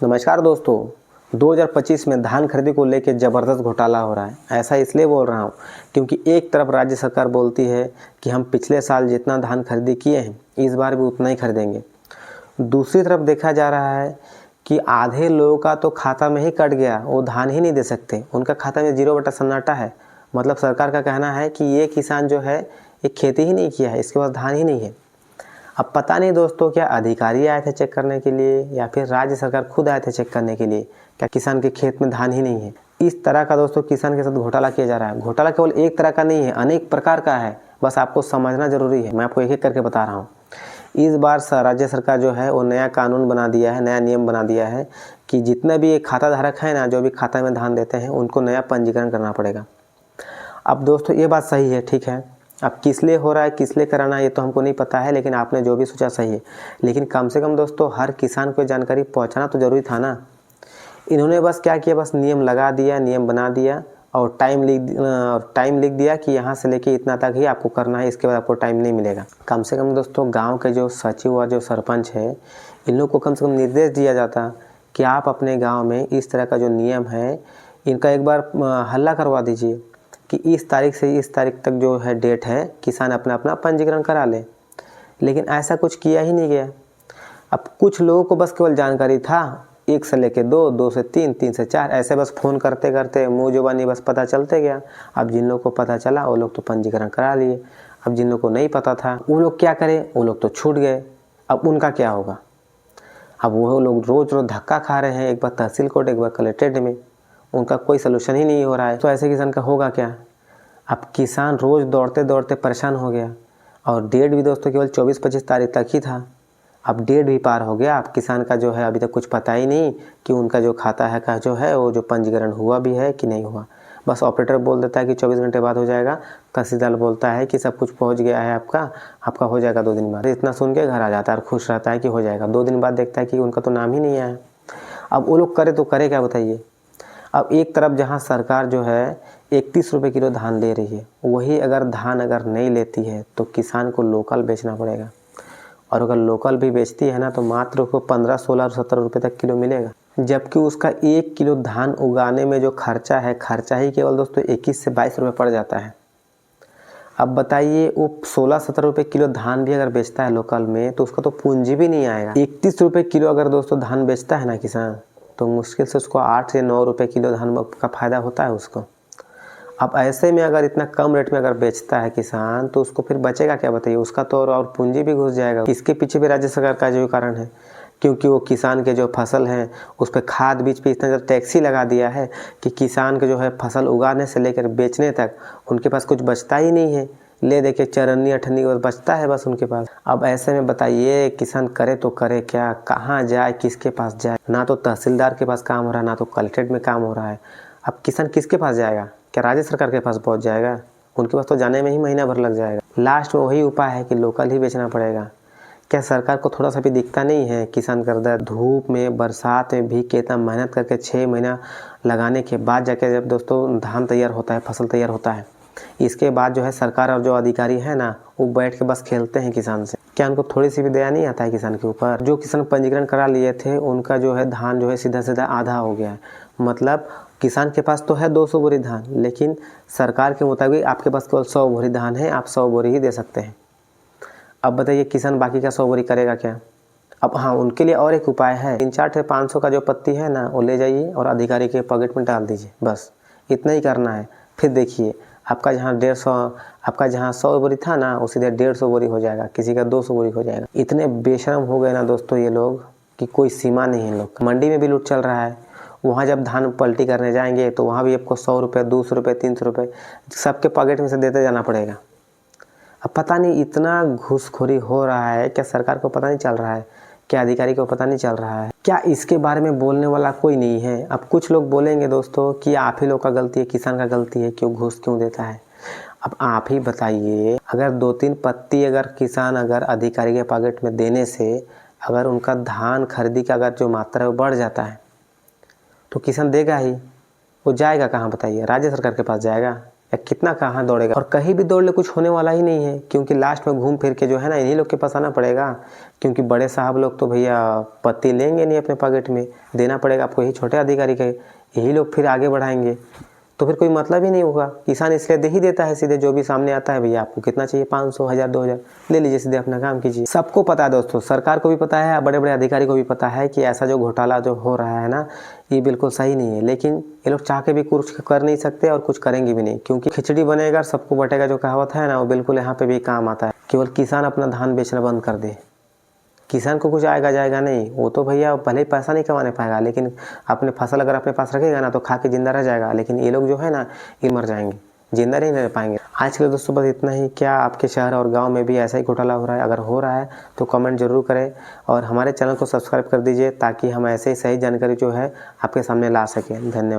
नमस्कार दोस्तों, 2025 में धान खरीदी को लेकर ज़बरदस्त घोटाला हो रहा है। ऐसा इसलिए बोल रहा हूँ क्योंकि एक तरफ राज्य सरकार बोलती है कि हम पिछले साल जितना धान खरीदी किए हैं इस बार भी उतना ही खरीदेंगे। दूसरी तरफ देखा जा रहा है कि आधे लोगों का तो खाता में ही कट गया, वो धान ही नहीं दे सकते, उनका खाता में 0 बटा सन्नाटा है। मतलब सरकार का कहना है कि ये किसान जो है ये खेती ही नहीं किया है, इसके पास धान ही नहीं है। अब पता नहीं दोस्तों, क्या अधिकारी आए थे चेक करने के लिए या फिर राज्य सरकार खुद आए थे चेक करने के लिए, क्या किसान के खेत में धान ही नहीं है। इस तरह का दोस्तों किसान के साथ घोटाला किया जा रहा है। घोटाला केवल एक तरह का नहीं है, अनेक प्रकार का है, बस आपको समझना जरूरी है। मैं आपको एक एक करके बता रहा हूँ। इस बार राज्य सरकार जो है वो नया कानून बना दिया है, नया नियम बना दिया है कि जितने भी खाता धारक है ना, जो भी खाता में धान देते हैं उनको नया पंजीकरण करना पड़ेगा। अब दोस्तों ये बात सही है, ठीक है। अब किस लिए हो रहा है, किस लिए कराना है, ये तो हमको नहीं पता है, लेकिन आपने जो भी सोचा सही है। लेकिन कम से कम दोस्तों हर किसान को जानकारी पहुंचाना तो जरूरी था ना। इन्होंने बस क्या किया, बस नियम लगा दिया, नियम बना दिया और टाइम लिख दिया कि यहाँ से लेके इतना तक ही आपको करना है, इसके बाद आपको टाइम नहीं मिलेगा। कम से कम दोस्तों गाँव के जो सचिव और जो सरपंच है इन लोग को कम से कम निर्देश दिया जाता कि आप अपने गाँव में इस तरह का जो नियम है इनका एक बार हल्ला करवा दीजिए कि इस तारीख से इस तारीख तक जो है डेट है, किसान अपना अपना पंजीकरण करा ले। लेकिन ऐसा कुछ किया ही नहीं गया। अब कुछ लोगों को बस केवल जानकारी था, 1 से लेके 2, 2 से 3, 3 से 4, ऐसे बस फ़ोन करते करते मुँह जुबानी बस पता चलते गया। अब जिन लोगों को पता चला वो लोग तो पंजीकरण करा लिए। अब जिन लोगों को नहीं पता था वो लोग क्या करें, वो लोग तो छूट गए। अब उनका क्या होगा। अब वो लोग रोज़ रोज़ धक्का खा रहे हैं, एक बार तहसील कोर्ट, एक बार कलेक्ट्रेट में, उनका कोई सलूशन ही नहीं हो रहा है। तो ऐसे किसान का होगा क्या। अब किसान रोज़ दौड़ते दौड़ते परेशान हो गया और डेट भी दोस्तों केवल 24-25 तारीख तक ही था। अब डेट भी पार हो गया। अब किसान का जो है अभी तक कुछ पता ही नहीं कि उनका जो खाता है का जो है वो जो पंजीकरण हुआ भी है कि नहीं हुआ। बस ऑपरेटर बोल देता है कि 24 घंटे बाद हो जाएगा, तहसीलदार बोलता है कि सब कुछ पहुंच गया है, आपका हो जाएगा 2 दिन बाद। इतना सुन के घर आ जाता है और खुश रहता है कि हो जाएगा। 2 दिन बाद देखता है कि उनका तो नाम ही नहीं आया। अब वो लोग करे तो करे क्या बताइए। अब एक तरफ जहां सरकार जो है 31 रुपये किलो धान दे रही है, वही अगर धान नहीं लेती है तो किसान को लोकल बेचना पड़ेगा। और अगर लोकल भी बेचती है ना तो मात्र उसको 15, 16 और 17 रुपये तक किलो मिलेगा। जबकि उसका 1 किलो धान उगाने में जो खर्चा है, खर्चा ही केवल दोस्तों 21 से 22 रुपये पड़ जाता है। अब बताइए वो 16-17 रुपये किलो धान भी अगर बेचता है लोकल में तो उसका तो पूंजी भी नहीं आएगा। 31 रुपये किलो अगर दोस्तों धान बेचता है ना किसान, तो मुश्किल से उसको 8 से 9 रुपये किलो धान का फ़ायदा होता है उसको। अब ऐसे में अगर इतना कम रेट में अगर बेचता है किसान तो उसको फिर बचेगा क्या बताइए। उसका तो और पूंजी भी घुस जाएगा। इसके पीछे भी राज्य सरकार का जो कारण है, क्योंकि वो किसान के जो फसल हैं उस पर खाद बीज पे इतना ज़्यादा टैक्स ही लगा दिया है कि किसान के जो है फसल उगाने से लेकर बेचने तक उनके पास कुछ बचता ही नहीं है। ले दे के चरन्नी अठन्नी बचता है बस उनके पास। अब ऐसे में बताइए किसान करे तो करे क्या, कहाँ जाए, किसके पास जाए। ना तो तहसीलदार के पास काम हो रहा है, ना तो कलेक्ट्रेट में काम हो रहा है। अब किसान किसके पास जाएगा, क्या राज्य सरकार के पास पहुंच जाएगा। उनके पास तो जाने में ही महीना भर लग जाएगा। लास्ट में वही उपाय है कि लोकल ही बेचना पड़ेगा। क्या सरकार को थोड़ा सा भी दिखता नहीं है किसान करता है धूप में बरसात में भी कितना मेहनत करके 6 महीना लगाने के बाद जाके जब दोस्तों धान तैयार होता है, फसल तैयार होता है, इसके बाद जो है सरकार और जो अधिकारी है ना वो बैठ के बस खेलते हैं किसान से। क्या उनको थोड़ी सी भी दया नहीं आता है किसान के ऊपर। जो किसान पंजीकरण करा लिए थे उनका जो है धान जो है सीधा सीधा आधा हो गया है। मतलब किसान के पास तो है 200 बोरी धान, लेकिन सरकार के मुताबिक आपके पास केवल 100 बोरी धान है, आप 100 बोरी ही दे सकते हैं। अब बताइए किसान बाकी का 100 बोरी करेगा क्या। अब हाँ, उनके लिए और एक उपाय है। 3-4 से 500 का जो पत्ती है ना वो ले जाइए और अधिकारी के पॉकेट में डाल दीजिए, बस इतना ही करना है। फिर देखिए आपका जहाँ 100 बोरी था ना वो सीधे 150 बोरी हो जाएगा, किसी का 200 बोरी हो जाएगा। इतने बेशरम हो गए ना दोस्तों ये लोग कि कोई सीमा नहीं है। लोग मंडी में भी लूट चल रहा है। वहाँ जब धान पलटी करने जाएंगे तो वहाँ भी आपको 100 रुपये, 200 रुपये, 300 रुपये सबके पॉकेट में से देते जाना पड़ेगा। अब पता नहीं इतना घूसखोरी हो रहा है, क्या सरकार को पता नहीं चल रहा है, क्या अधिकारी को पता नहीं चल रहा है, क्या इसके बारे में बोलने वाला कोई नहीं है। अब कुछ लोग बोलेंगे दोस्तों कि आप ही लोग का गलती है, किसान का गलती है, क्यों घूस क्यों देता है। अब आप ही बताइए, अगर 2-3 पत्ती अगर किसान अगर अधिकारी के पॉकेट में देने से अगर उनका धान खरीदी का अगर जो मात्रा है वो बढ़ जाता है तो किसान देगा ही। वो जाएगा कहाँ बताइए, राज्य सरकार के पास जाएगा। या कितना कहाँ दौड़ेगा। और कहीं भी दौड़ ले कुछ होने वाला ही नहीं है, क्योंकि लास्ट में घूम फिर के जो है ना इन्हीं लोग के पास आना पड़ेगा। क्योंकि बड़े साहब लोग तो भैया पत्ती लेंगे नहीं अपने पॉकेट में, देना पड़ेगा आपको यही छोटे अधिकारी के, यही लोग फिर आगे बढ़ाएंगे, तो फिर कोई मतलब ही नहीं होगा। किसान इसलिए दे ही देता है सीधे, जो भी सामने आता है भैया आपको कितना चाहिए 500 1000 2000 ले लीजिए, सीधे अपना काम कीजिए। सबको पता है दोस्तों, सरकार को भी पता है, बड़े बड़े अधिकारी को भी पता है कि ऐसा जो घोटाला जो हो रहा है ना ये बिल्कुल सही नहीं है। लेकिन ये लोग चाह के भी कुछ कर नहीं सकते और कुछ करेंगे भी नहीं, क्योंकि खिचड़ी बनेगा सबको बटेगा जो कहावत है ना वो बिल्कुल यहाँ पे भी काम आता है। केवल किसान अपना धान बेचना बंद कर दे, किसान को कुछ आएगा जाएगा नहीं, वो तो भैया भले ही पैसा नहीं कमाने पाएगा, लेकिन अपने फसल अगर अपने पास रखेगा ना तो खा के जिंदा रह जाएगा। लेकिन ये लोग जो है ना ये मर जाएंगे, जिंदा नहीं रह पाएंगे। आज के लिए दोस्तों बस इतना ही। क्या आपके शहर और गांव में भी ऐसा ही घोटाला हो रहा है? अगर हो रहा है तो कमेंट जरूर करें और हमारे चैनल को सब्सक्राइब कर दीजिए, ताकि हम ऐसे ही सही जानकारी जो है आपके सामने ला सकें। धन्यवाद।